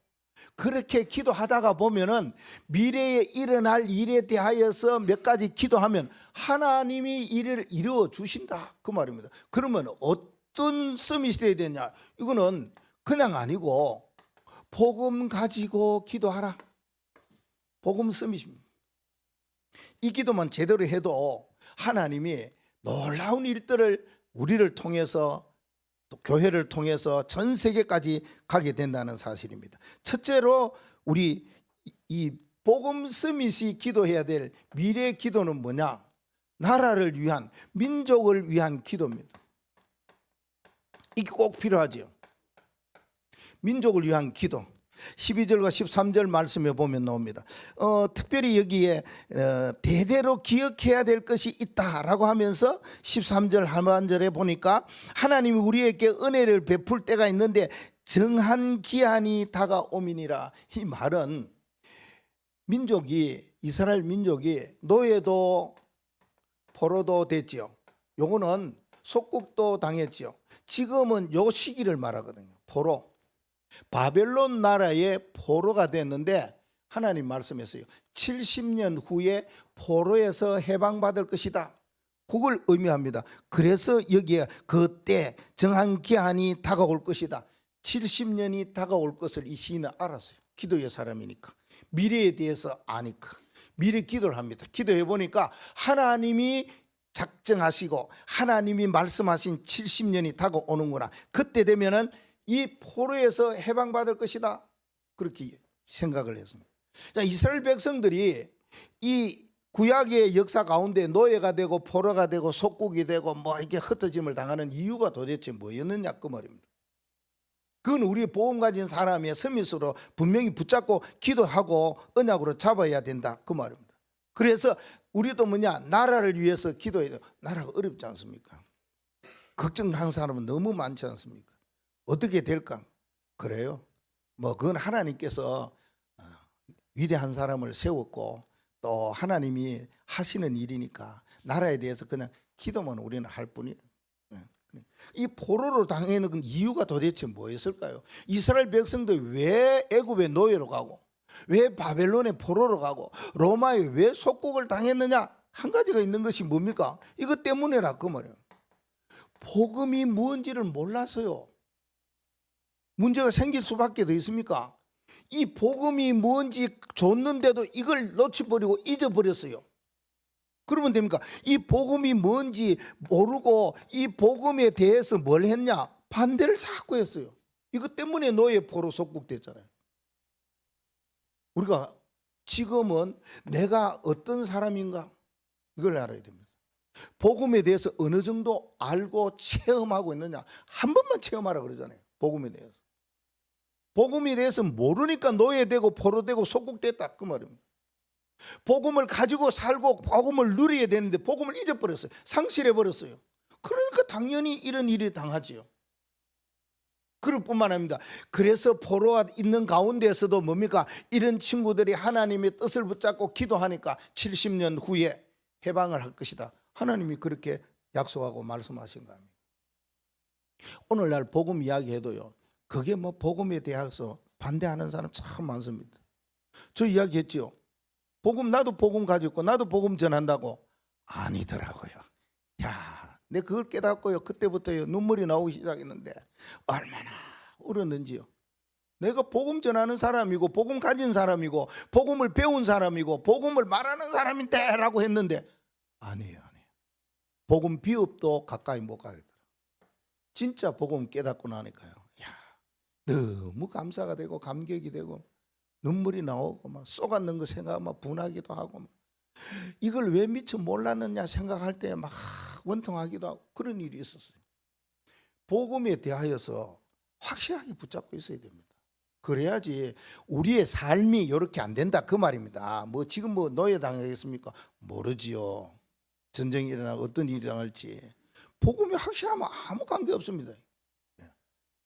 그렇게 기도하다가 보면은 미래에 일어날 일에 대하여서 몇 가지 기도하면 하나님이 일을 이루어 주신다 그 말입니다. 그러면 어떤 서밋이 돼야 되냐? 이거는 그냥 아니고 복음 가지고 기도하라. 복음 서밋입니다. 이 기도만 제대로 해도 하나님이 놀라운 일들을 우리를 통해서, 또 교회를 통해서 전 세계까지 가게 된다는 사실입니다. 첫째로 우리 이 복음 서밋이 기도해야 될 미래 기도는 뭐냐? 나라를 위한, 민족을 위한 기도입니다. 이게 꼭 필요하죠. 민족을 위한 기도. 12절과 13절 말씀에 보면 나옵니다. 특별히 여기에 대대로 기억해야 될 것이 있다라고 하면서 13절 하반절에 보니까 하나님이 우리에게 은혜를 베풀 때가 있는데 정한 기한이 다가오미니라. 이 말은 민족이, 이스라엘 민족이 노예도 포로도 됐지요. 요거는 속국도 당했지요. 지금은 요 시기를 말하거든요. 포로. 바벨론 나라의 포로가 됐는데 하나님 말씀했어요. 70년 후에 포로에서 해방받을 것이다. 그걸 의미합니다. 그래서 여기에 그때 정한 기한이 다가올 것이다. 70년이 다가올 것을 이 시인은 알았어요. 기도의 사람이니까. 미래에 대해서 아니까. 미래 기도를 합니다. 기도해 보니까 하나님이 작정하시고 하나님이 말씀하신 70년이 다가오는구나. 그때 되면은 이 포로에서 해방받을 것이다. 그렇게 생각을 했습니다. 자, 이스라엘 백성들이 이 구약의 역사 가운데 노예가 되고 포로가 되고 속국이 되고 뭐 이렇게 흩어짐을 당하는 이유가 도대체 뭐였느냐 그 말입니다. 그건 우리 보험 가진 사람의 서밋으로 분명히 붙잡고 기도하고 언약으로 잡아야 된다 그 말입니다. 그래서 우리도 뭐냐, 나라를 위해서 기도해야 돼요. 나라가 어렵지 않습니까? 걱정하는 사람은 너무 많지 않습니까? 어떻게 될까? 그래요. 뭐 그건 하나님께서 위대한 사람을 세웠고 또 하나님이 하시는 일이니까 나라에 대해서 그냥 기도만 우리는 할 뿐이에요. 이 포로로 당하는 이유가 도대체 뭐였을까요? 이스라엘 백성들 왜 애굽의 노예로 가고 왜 바벨론의 포로로 가고 로마에 왜 속국을 당했느냐? 한 가지가 있는 것이 뭡니까? 이것 때문이라 그 말이에요. 복음이 뭔지를 몰라서요. 문제가 생길 수밖에 더 있습니까? 이 복음이 뭔지 줬는데도 이걸 놓쳐버리고 잊어버렸어요. 그러면 됩니까? 이 복음이 뭔지 모르고 이 복음에 대해서 뭘 했냐? 반대를 자꾸 했어요. 이것 때문에 노예 포로 속국됐잖아요. 우리가 지금은 내가 어떤 사람인가? 이걸 알아야 됩니다. 복음에 대해서 어느 정도 알고 체험하고 있느냐? 한 번만 체험하라 그러잖아요. 복음에 대해서. 복음에 대해서 모르니까 노예되고 포로되고 속국됐다 그 말입니다. 복음을 가지고 살고 복음을 누려야 되는데 복음을 잊어버렸어요. 상실해버렸어요. 그러니까 당연히 이런 일이 당하지요. 그럴 뿐만 아닙니다. 그래서 포로가 있는 가운데서도 뭡니까? 이런 친구들이 하나님의 뜻을 붙잡고 기도하니까 70년 후에 해방을 할 것이다. 하나님이 그렇게 약속하고 말씀하신 거 아닙니까? 오늘날 복음 이야기해도요, 그게 뭐 복음에 대해서 반대하는 사람 참 많습니다. 저 이야기했죠. 복음, 나도 복음 가지고 있고 나도 복음 전한다고. 아니더라고요. 야, 내가 그걸 깨닫고요, 그때부터요 눈물이 나오기 시작했는데 얼마나 울었는지요. 내가 복음 전하는 사람이고 복음 가진 사람이고 복음을 배운 사람이고 복음을 말하는 사람인데 라고 했는데 아니에요. 복음 비읍도 가까이 못 가겠더라. 진짜 복음 깨닫고 나니까요, 야, 너무 감사가 되고 감격이 되고 눈물이 나오고 막 쏘갔는 거 생각하면 분하기도 하고 막 이걸 왜 미처 몰랐느냐 생각할 때 막 원통하기도 하고 그런 일이 있었어요. 복음에 대하여서 확실하게 붙잡고 있어야 됩니다. 그래야지 우리의 삶이 이렇게 안 된다 그 말입니다. 뭐 지금 뭐 노예 당하겠습니까? 모르지요. 전쟁이 일어나고 어떤 일이 당할지. 복음이 확실하면 아무 관계 없습니다.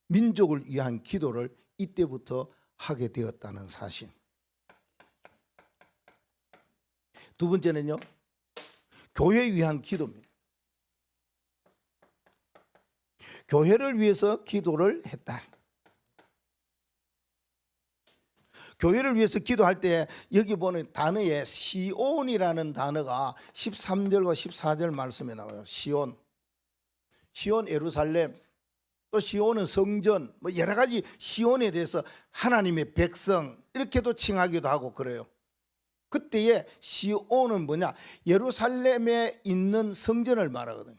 민족을 위한 기도를 이때부터 하게 되었다는 사실. 두 번째는요, 교회 위한 기도입니다. 교회를 위해서 기도를 했다. 교회를 위해서 기도할 때 여기 보는 단어에 시온이라는 단어가 13절과 14절 말씀에 나와요. 시온 예루살렘, 또 시온은 성전, 뭐 여러 가지 시온에 대해서 하나님의 백성 이렇게도 칭하기도 하고 그래요. 그때의 시온은 뭐냐? 예루살렘에 있는 성전을 말하거든요.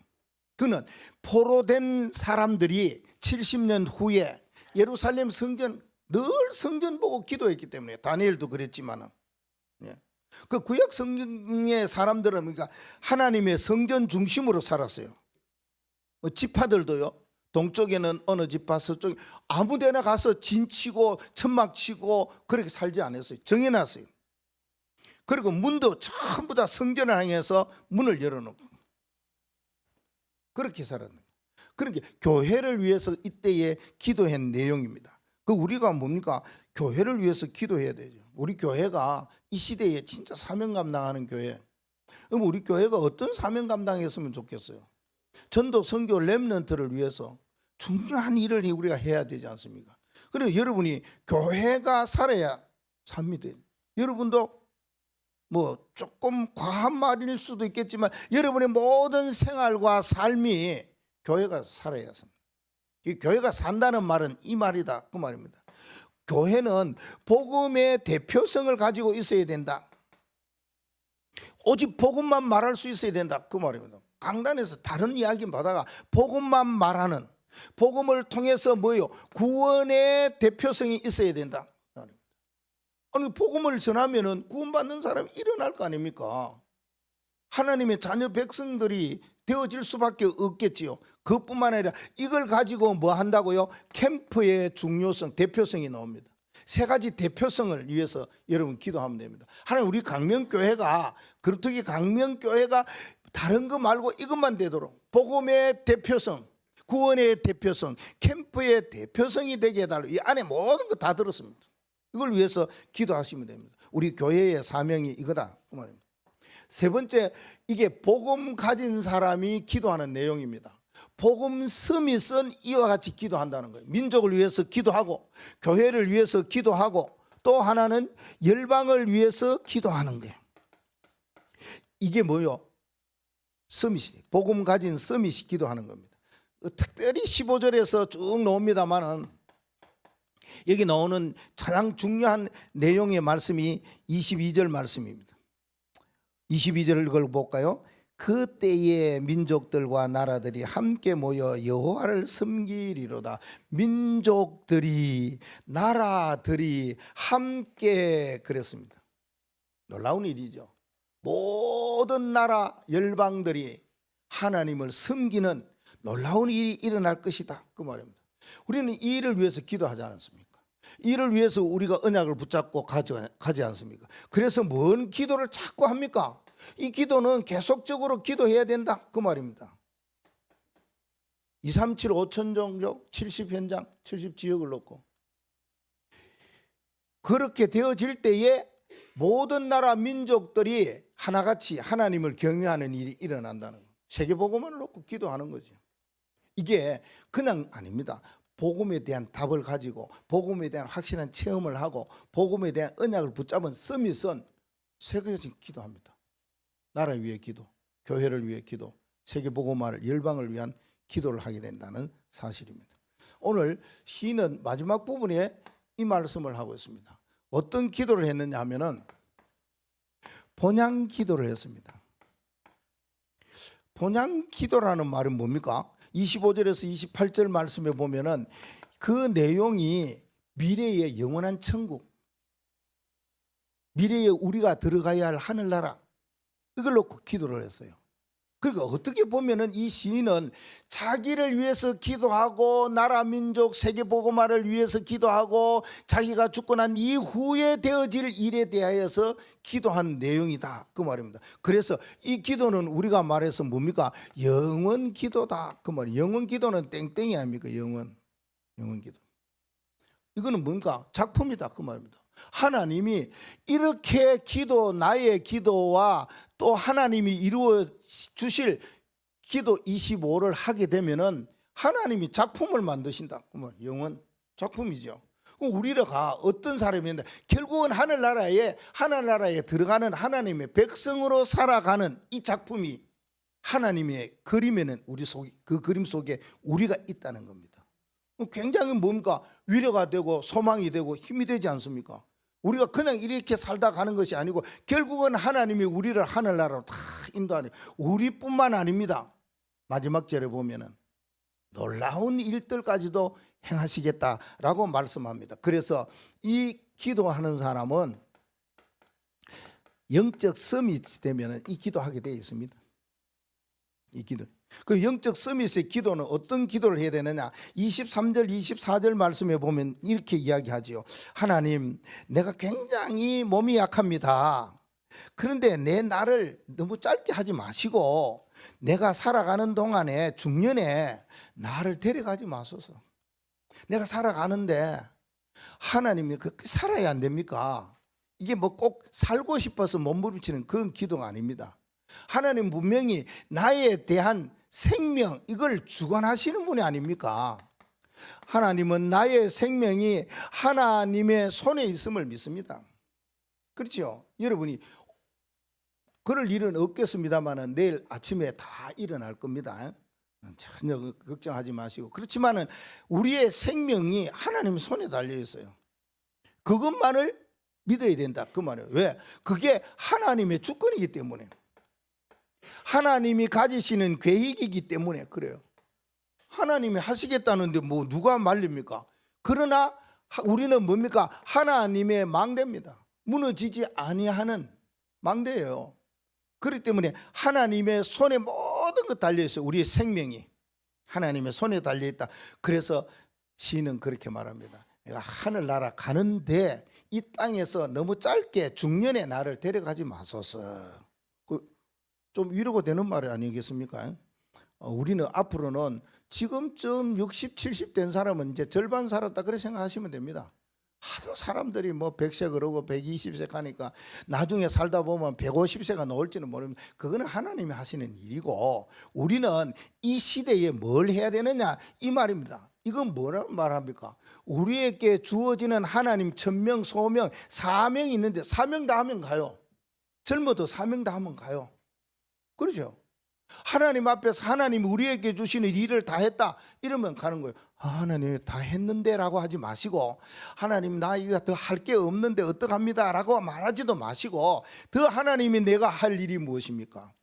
그는 포로된 사람들이 70년 후에 예루살렘 성전, 늘 성전 보고 기도했기 때문에, 다니엘도 그랬지만은, 그 구약 성경의 사람들은 그러니까 하나님의 성전 중심으로 살았어요. 뭐 지파들도요, 동쪽에는 어느 지파, 서쪽에 아무데나 가서 진치고 천막 치고 그렇게 살지 않았어요. 정해놨어요. 그리고 문도 전부 다 성전을 향해서 문을 열어놓고 그렇게 살았는 거예요. 그러니까 교회를 위해서 이때에 기도한 내용입니다. 그 우리가 뭡니까? 교회를 위해서 기도해야 되죠. 우리 교회가 이 시대에 진짜 사명 감당하는 교회. 그럼 우리 교회가 어떤 사명 감당했으면 좋겠어요? 전도 선교 렘넌트를 위해서 중요한 일을 우리가 해야 되지 않습니까? 그리고 여러분이 교회가 살아야 삽니다. 여러분도 뭐 조금 과한 말일 수도 있겠지만 여러분의 모든 생활과 삶이 교회가 살아야 합니다. 교회가 산다는 말은 이 말이다, 그 말입니다. 교회는 복음의 대표성을 가지고 있어야 된다. 오직 복음만 말할 수 있어야 된다, 그 말입니다. 강단에서 다른 이야기 받다가 복음만 말하는, 복음을 통해서 뭐요? 구원의 대표성이 있어야 된다. 아니, 복음을 전하면은 구원받는 사람이 일어날 거 아닙니까? 하나님의 자녀 백성들이 되어질 수밖에 없겠지요. 그것뿐만 아니라 이걸 가지고 뭐 한다고요? 캠프의 중요성, 대표성이 나옵니다. 세 가지 대표성을 위해서 여러분 기도하면 됩니다. 하나님, 우리 강명교회가, 그렇듯이 강명교회가 다른 거 말고 이것만 되도록 복음의 대표성, 구원의 대표성, 캠프의 대표성이 되게 해달라고. 이 안에 모든 거 다 들었습니다. 이걸 위해서 기도하시면 됩니다. 우리 교회의 사명이 이거다, 그 말입니다. 세 번째, 이게 복음 가진 사람이 기도하는 내용입니다. 복음 서밋은 이와 같이 기도한다는 거예요. 민족을 위해서 기도하고, 교회를 위해서 기도하고, 또 하나는 열방을 위해서 기도하는 거예요. 이게 뭐요? 서밋이, 복음 가진 서밋이 기도하는 겁니다. 특별히 15절에서 쭉 나옵니다만은 여기 나오는 가장 중요한 내용의 말씀이 22절 말씀입니다. 22절을 걸 볼까요? 그때의 민족들과 나라들이 함께 모여 여호와를 섬기리로다. 민족들이, 나라들이 함께 그랬습니다. 놀라운 일이죠. 모든 나라 열방들이 하나님을 섬기는 놀라운 일이 일어날 것이다, 그 말입니다. 우리는 이 일을 위해서 기도하지 않습니까? 이를 위해서 우리가 언약을 붙잡고 가지 않습니까? 그래서 뭔 기도를 자꾸 합니까? 이 기도는 계속적으로 기도해야 된다, 그 말입니다. 237 5천 종족 70현장 70지역을 놓고 그렇게 되어질 때에 모든 나라 민족들이 하나같이 하나님을 경외하는 일이 일어난다는 거예요. 세계복음을 놓고 기도하는 거죠. 이게 그냥 아닙니다. 복음에 대한 답을 가지고 복음에 대한 확실한 체험을 하고 복음에 대한 언약을 붙잡은 서밋은 세계적인 기도합니다. 나라 위해 기도, 교회를 위해 기도, 세계복음화를, 열방을 위한 기도를 하게 된다는 사실입니다. 오늘 시인은 마지막 부분에 이 말씀을 하고 있습니다. 어떤 기도를 했느냐 하면은 본향 기도를 했습니다. 본향 기도라는 말은 뭡니까? 25절에서 28절 말씀에 보면은 그 내용이 미래의 영원한 천국, 미래에 우리가 들어가야 할 하늘나라, 이걸 놓고 기도를 했어요. 그러니까 어떻게 보면은 이 시인은 자기를 위해서 기도하고 나라 민족 세계 복음화를 위해서 기도하고 자기가 죽고 난 이후에 되어질 일에 대하여서 기도한 내용이다 그 말입니다. 그래서 이 기도는 우리가 말해서 뭡니까? 영원 기도다 그 말이에요. 영원 기도는 땡땡이 아닙니까? 영원 기도. 이거는 뭔가 작품이다 그 말입니다. 하나님이 이렇게 나의 기도와 또 하나님이 이루어 주실 기도 25를 하게 되면은 하나님이 작품을 만드신다. 그러면 영원 작품이죠. 우리가 어떤 사람인데 결국은 하늘나라에 들어가는 하나님의 백성으로 살아가는 이 작품이 하나님의 그림에는 그 그림 속에 우리가 있다는 겁니다. 굉장히 뭡니까? 위로가 되고 소망이 되고 힘이 되지 않습니까? 우리가 그냥 이렇게 살다 가는 것이 아니고 결국은 하나님이 우리를 하늘나라로 다 인도하는 우리뿐만 아닙니다. 마지막 절에 보면은 놀라운 일들까지도 행하시겠다라고 말씀합니다. 그래서 이 기도하는 사람은 영적 서밋이 되면은 이 기도하게 되어 있습니다. 이 기도. 그 영적 서밋의 기도는 어떤 기도를 해야 되느냐? 23절 24절 말씀에 보면 이렇게 이야기하지요. 하나님, 내가 굉장히 몸이 약합니다. 그런데 내 날을 너무 짧게 하지 마시고 내가 살아가는 동안에 중년에 나를 데려가지 마소서. 내가 살아가는데 하나님이 그렇게 살아야 안 됩니까? 이게 뭐 꼭 살고 싶어서 몸부림치는 그런 기도가 아닙니다. 하나님 분명히 나에 대한 생명 이걸 주관하시는 분이 아닙니까? 하나님은 나의 생명이 하나님의 손에 있음을 믿습니다. 그렇죠? 여러분이 그럴 일은 없겠습니다만 내일 아침에 다 일어날 겁니다. 전혀 걱정하지 마시고. 그렇지만은 우리의 생명이 하나님 손에 달려 있어요. 그것만을 믿어야 된다 그 말이에요. 왜? 그게 하나님의 주권이기 때문에, 하나님이 가지시는 계획이기 때문에 그래요. 하나님이 하시겠다는데 뭐 누가 말립니까? 그러나 우리는 뭡니까? 하나님의 망대입니다. 무너지지 아니하는 망대예요. 그렇기 때문에 하나님의 손에 모든 것 달려있어요. 우리의 생명이 하나님의 손에 달려있다. 그래서 시인은 그렇게 말합니다. 내가 하늘나라 가는데 이 땅에서 너무 짧게 중년에 나를 데려가지 마소서. 좀 위로가 되는 말이 아니겠습니까? 우리는 앞으로는 지금쯤 60, 70 된 사람은 이제 절반 살았다 그렇게 생각하시면 됩니다. 하도 사람들이 뭐 100세 그러고 120세 가니까 나중에 살다 보면 150세가 나올지는 모릅니다. 그거는 하나님이 하시는 일이고 우리는 이 시대에 뭘 해야 되느냐 이 말입니다. 이건 뭐라고 말합니까? 우리에게 주어지는 하나님 천명 소명 사명이 있는데 사명 다 하면 가요. 젊어도 사명 다 하면 가요. 그렇죠? 하나님 앞에서 하나님이 우리에게 주시는 일을 다 했다 이러면 가는 거예요. 하나님 다 했는데 라고 하지 마시고, 하나님 나 이거 더 할 게 없는데 어떡합니다 라고 말하지도 마시고, 더 하나님이 내가 할 일이 무엇입니까?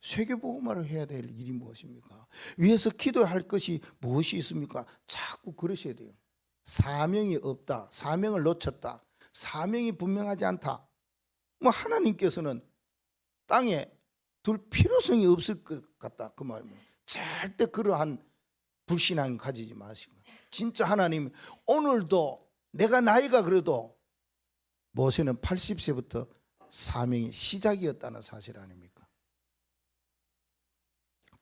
세계복음화를 해야 될 일이 무엇입니까? 위에서 기도할 것이 무엇이 있습니까? 자꾸 그러셔야 돼요. 사명이 없다, 사명을 놓쳤다, 사명이 분명하지 않다, 뭐 하나님께서는 땅에 둘 필요성이 없을 것 같다 그 말입니다. 절대 그러한 불신앙 가지지 마시고, 진짜 하나님 오늘도 내가 나이가 그래도 모세는 80세부터 사명의 시작이었다는 사실 아닙니까?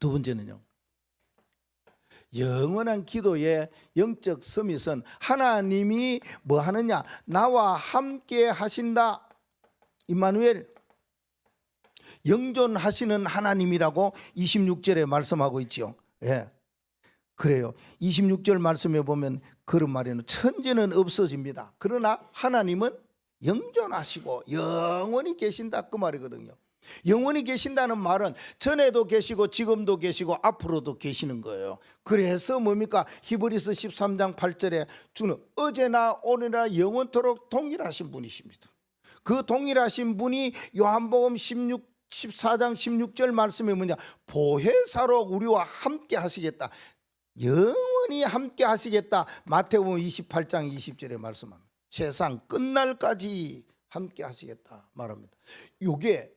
두 번째는요, 영원한 기도의 영적 서밋은 하나님이 뭐 하느냐, 나와 함께 하신다. 임마누엘, 영존하시는 하나님이라고 26절에 말씀하고 있죠. 예, 그래요. 26절 말씀에 보면 그런 말에는 천재는 없어집니다. 그러나 하나님은 영존하시고 영원히 계신다 그 말이거든요. 영원히 계신다는 말은 전에도 계시고 지금도 계시고 앞으로도 계시는 거예요. 그래서 뭡니까? 히브리서 13장 8절에 주는 어제나 오늘이나 영원토록 동일하신 분이십니다. 그 동일하신 분이 요한복음 14장 16절 말씀에 뭐냐, 보혜사로 우리와 함께 하시겠다, 영원히 함께 하시겠다. 마태복음 28장 20절에 말씀합니다. 세상 끝날까지 함께 하시겠다 말합니다. 이게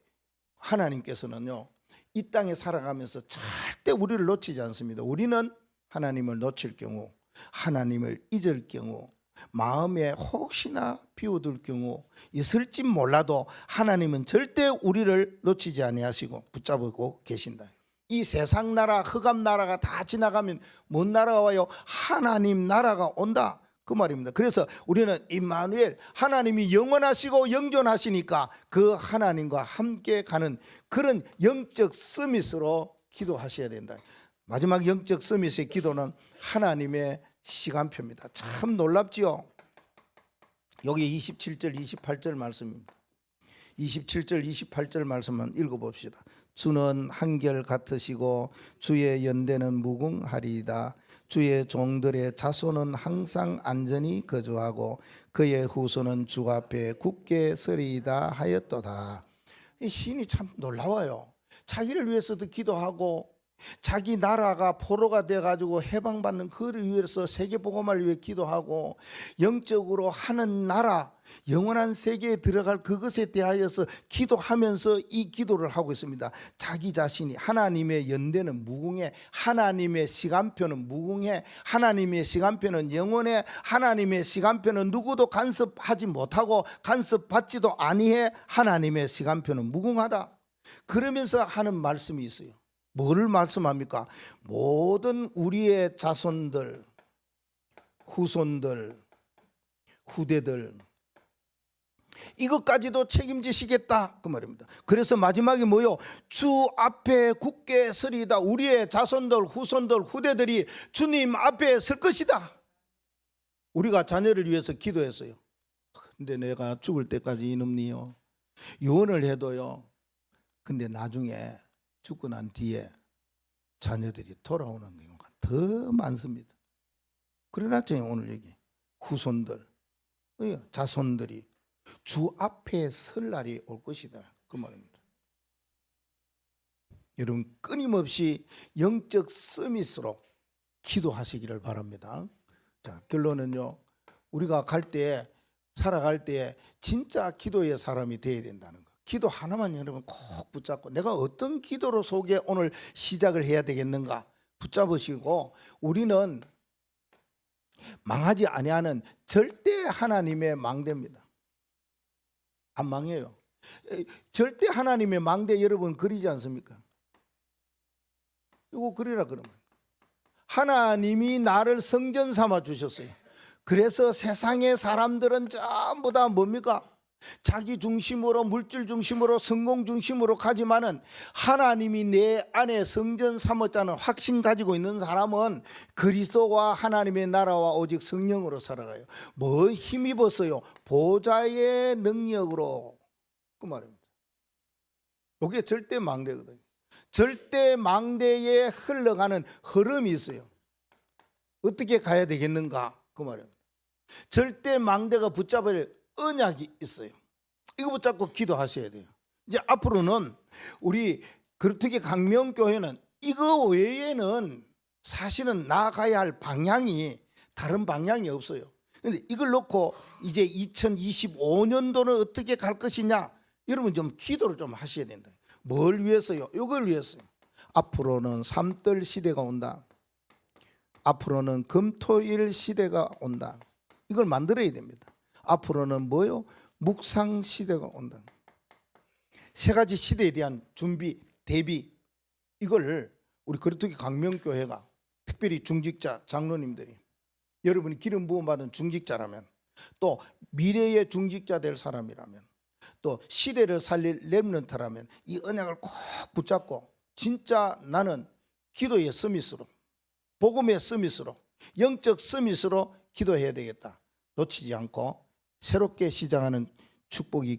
하나님께서는요, 이 땅에 살아가면서 절대 우리를 놓치지 않습니다. 우리는 하나님을 놓칠 경우, 하나님을 잊을 경우, 마음에 혹시나 비워둘 경우 있을지 몰라도 하나님은 절대 우리를 놓치지 아니하시고 붙잡고 계신다. 이 세상 나라, 흑암 나라가 다 지나가면 뭔 나라가 와요? 하나님 나라가 온다, 그 말입니다. 그래서 우리는 임마누엘, 하나님이 영원하시고 영존하시니까 그 하나님과 함께 가는 그런 영적 서밋으로 기도하셔야 된다. 마지막 영적 서밋의 기도는 하나님의 시간표입니다. 참 놀랍지요. 여기 27절 28절 말씀입니다. 27절 28절 말씀만 읽어봅시다. 주는 한결 같으시고 주의 연대는 무궁하리이다. 주의 종들의 자손은 항상 안전히 거주하고 그의 후손은 주 앞에 굳게 서리이다 하였도다. 이 시인이 참 놀라워요. 자기를 위해서도 기도하고 자기 나라가 포로가 돼가지고 해방받는 그를 위해서 세계복음화를 위해 기도하고 영적으로 하는 나라, 영원한 세계에 들어갈 그것에 대하여서 기도하면서 이 기도를 하고 있습니다. 자기 자신이 하나님의 연대는 무궁해, 하나님의 시간표는 무궁해, 하나님의 시간표는 영원해, 하나님의 시간표는 누구도 간섭하지 못하고 간섭받지도 아니해, 하나님의 시간표는 무궁하다. 그러면서 하는 말씀이 있어요. 뭐를 말씀합니까? 모든 우리의 자손들, 후손들, 후대들 이것까지도 책임지시겠다, 그 말입니다. 그래서 마지막에 뭐요? 주 앞에 굳게 서리이다. 우리의 자손들, 후손들, 후대들이 주님 앞에 설 것이다. 우리가 자녀를 위해서 기도했어요. 근데 내가 죽을 때까지 이놈니요, 유언을 해도요, 근데 나중에 죽고 난 뒤에 자녀들이 돌아오는 경우가 더 많습니다. 그러나 오늘 여기 후손들, 자손들이 주 앞에 설 날이 올 것이다, 그 말입니다. 여러분 끊임없이 영적 서밋으로 기도하시기를 바랍니다. 자, 결론은요, 우리가 살아갈 때 진짜 기도의 사람이 되어야 된다는 거. 기도 하나만 여러분 꼭 붙잡고, 내가 어떤 기도로 속에 오늘 시작을 해야 되겠는가 붙잡으시고, 우리는 망하지 아니하는 절대 하나님의 망대입니다. 안 망해요. 절대 하나님의 망대 여러분 그리지 않습니까? 이거 그리라. 그러면 하나님이 나를 성전 삼아 주셨어요. 그래서 세상의 사람들은 전부 다 뭡니까? 자기 중심으로, 물질 중심으로, 성공 중심으로 가지만은 하나님이 내 안에 성전 삼았다는 확신 가지고 있는 사람은 그리스도와 하나님의 나라와 오직 성령으로 살아가요. 뭐 힘입었어요? 보좌의 능력으로, 그 말입니다. 이게 절대 망대거든요. 절대 망대에 흘러가는 흐름이 있어요. 어떻게 가야 되겠는가, 그 말입니다. 절대 망대가 붙잡을 언약이 있어요. 이거 붙잡고 기도하셔야 돼요. 이제 앞으로는 우리 그렇게 강명교회는 이거 외에는 사실은 나아가야 할 방향이, 다른 방향이 없어요. 그런데 이걸 놓고 이제 2025년도는 어떻게 갈 것이냐, 여러분 좀 기도를 좀 하셔야 된다. 뭘 위해서요? 이걸 위해서요. 앞으로는 삼떨 시대가 온다. 앞으로는 금토일 시대가 온다. 이걸 만들어야 됩니다. 앞으로는 뭐요? 묵상 시대가 온다. 세 가지 시대에 대한 준비, 대비, 이걸 우리 그렇게 강명교회가, 특별히 중직자 장로님들이, 여러분이 기름 부음 받은 중직자라면, 또 미래의 중직자 될 사람이라면, 또 시대를 살릴 렘넌트라면 이 언약을 꼭 붙잡고 진짜 나는 기도의 서밋으로, 복음의 서밋으로, 영적 서밋으로 기도해야 되겠다. 놓치지 않고 새롭게 시작하는 축복이